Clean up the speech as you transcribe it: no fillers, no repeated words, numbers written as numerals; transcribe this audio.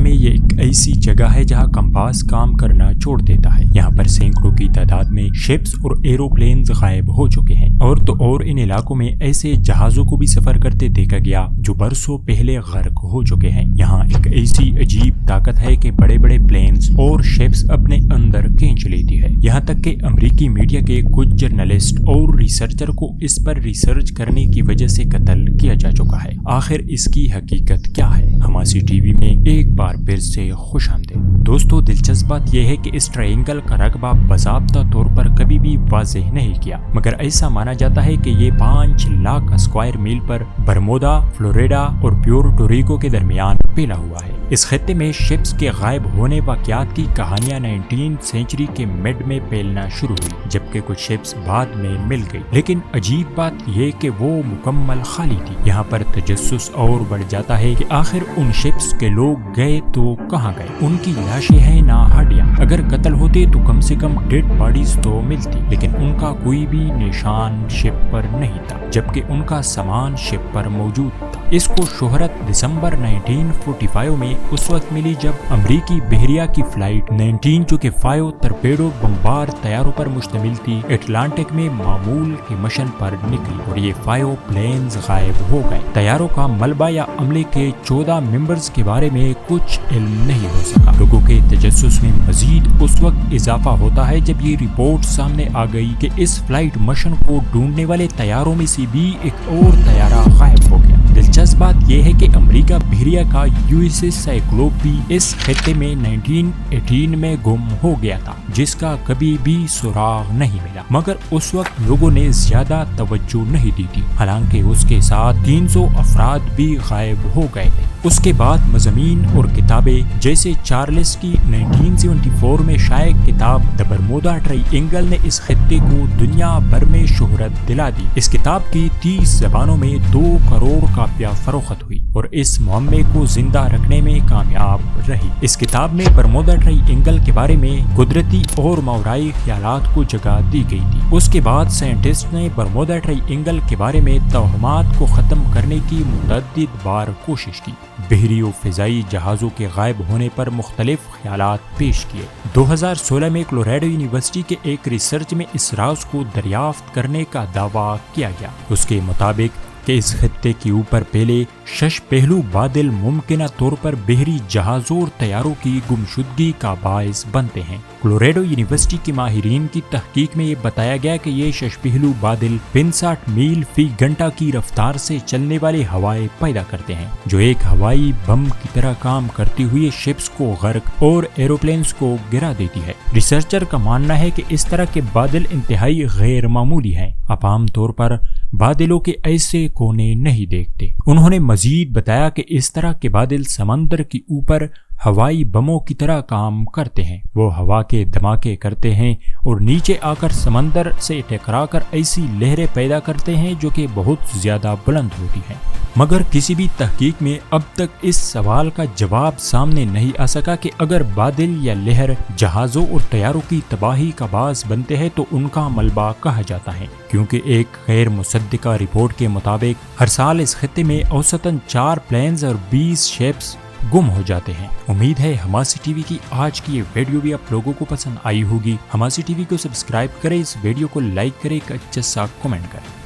में ये एक ऐसी जगह है जहाँ कंपास काम करना छोड़ देता है। यहाँ पर सैकड़ों की तादाद में शिप्स और एरोप्लेन्स गायब हो चुके हैं। और तो और इन इलाकों में ऐसे जहाजों को भी सफर करते देखा गया जो बरसों पहले गर्क हो चुके हैं। यहाँ एक ऐसी अजीब ताकत है कि बड़े बड़े प्लेन्स और शिप्स अपने अंदर खींच लेती है। यहाँ तक कि अमेरिकी मीडिया के कुछ जर्नलिस्ट और रिसर्चर को इस पर रिसर्च करने की वजह से कत्ल किया जा चुका है। आखिर इसकी हकीकत क्या है? हमासी टीवी में एक बार फिर से खुशामदीद। दोस्तों, दिलचस्प बात यह है कि इस ट्रायंगल का रकबा बाज़ाब्ता तौर पर कभी भी वाज़ेह नहीं किया, मगर ऐसा माना जाता है कि ये 5 लाख स्क्वायर मील पर बरमोदा, फ्लोरिडा और प्यूर्टो रिको के दरमियान फैला हुआ है। इस खत्ते में शिप्स के गायब होने वाक़यात की कहानियां 19वीं सेंचुरी के मिड में फैलना शुरू हुई, जबकि कुछ शिप्स बाद में मिल गई। लेकिन अजीब बात यह कि वो मुकम्मल खाली थी। यहाँ पर तजस्सुस और बढ़ जाता है कि आखिर उन शिप्स के लोग गए तो कहाँ गए? उनकी लाशें हैं ना हड्डियां। अगर कत्ल होते तो कम से कम डेड बॉडीज तो मिलती, लेकिन उनका कोई भी निशान शिप पर नहीं था, जबकि उनका सामान शिप पर मौजूद था। इसको शोहरत दिसंबर 1945 में उस वक्त मिली जब अमरीकी बहरिया की फ्लाइट 19 जो कि 5 टॉरपेडो बमबार तैयारों पर मुश्तमिल थी, अटलांटिक में मामूल के मिशन पर निकली और ये 5 प्लेन्स गायब हो गए। तैयारों का मलबा या अमले के 14 मेंबर्स के बारे में कुछ इल्म नहीं हो सका। लोगों के तजस्सुस में मजीद उस वक्त इजाफा होता है जब ये रिपोर्ट सामने आ गई कि इस फ्लाइट मिशन को ढूंढने वाले तैयारों में से भी एक और तैयारा गायब हो गया। दिलचस्प बात यह है कि अमेरिका बहरिया का यूएसएस साइक्लोप भी इस खत्ते में 1918 में गुम हो गया था, जिसका कभी भी सुराग नहीं मिला, मगर उस वक्त लोगों ने ज्यादा तवज्जो नहीं दी थी। हालांकि उसके साथ 300 अफराद भी गायब हो गए थे। उसके बाद मज़ामीन और किताबें जैसे चार्ल्स की 1974 में शाये किताब द बरमूडा ट्रायंगल ने इस खत्ते को दुनिया भर में शोहरत दिला दी। इस किताब की 30 ज़बानों में 2 करोड़ कापियाँ फरोख्त हुई और इस मुअम्मे को जिंदा रखने में कामयाब रही। इस किताब में बरमूडा ट्रायंगल के बारे में कुदरती और मावराई ख्यालात को जगह दी गई थी। उसके बाद साइंटिस्ट ने बरमूडा ट्रायंगल के बारे में तौहमात को खत्म करने की मुतअद्दिद बार कोशिश की। बहरी और फिजाई जहाजों के गायब होने पर मुख्तलिफ ख्यालात पेश किए। 2016 में कोलोराडो यूनिवर्सिटी के एक रिसर्च में इस राज को दरियाफ्त करने का दावा किया गया। उसके मुताबिक कि इस खत्ते के ऊपर पहले 6 पहलू बादल मुमकिन तौर पर बहरी जहाजों और तैयारों की गुमशुदगी का बायस बनते हैं। कोलोराडो यूनिवर्सिटी के माहिरीन की तहकीक में ये बताया गया कि ये 6 पहलू बादल 65 मील फी घंटा की रफ्तार से चलने वाले हवाएं पैदा करते हैं, जो एक हवाई बम की तरह काम करती हुई शिप्स को गर्क और एरोप्लेन्स को गिरा देती है। रिसर्चर का मानना है कि इस तरह के बादल इंतहाई गैर मामूली हैं। आप आम तौर पर बादलों के ऐसे कोने नहीं देखते। उन्होंने मजीद बताया कि इस तरह के बादल समंदर के ऊपर हवाई बमों की तरह काम करते हैं। वो हवा के धमाके करते हैं और नीचे आकर समंदर से टकराकर ऐसी लहरें पैदा करते हैं जो कि बहुत ज्यादा बुलंद होती हैं। मगर किसी भी तहकीक में अब तक इस सवाल का जवाब सामने नहीं आ सका कि अगर बादल या लहर जहाजों और तैयारों की तबाही का बास बनते हैं तो उनका मलबा कहा जाता है, क्योंकि एक गैर मुसद्दिका रिपोर्ट के मुताबिक हर साल इस खत्ते में औसतन 4 प्लेन्स और 20 शिप्स गुम हो जाते हैं। उम्मीद है हमासी टीवी की आज की ये वीडियो भी आप लोगों को पसंद आई होगी। हमासी टीवी को सब्सक्राइब करें, इस वीडियो को लाइक करें, एक अच्छा सा कमेंट करें।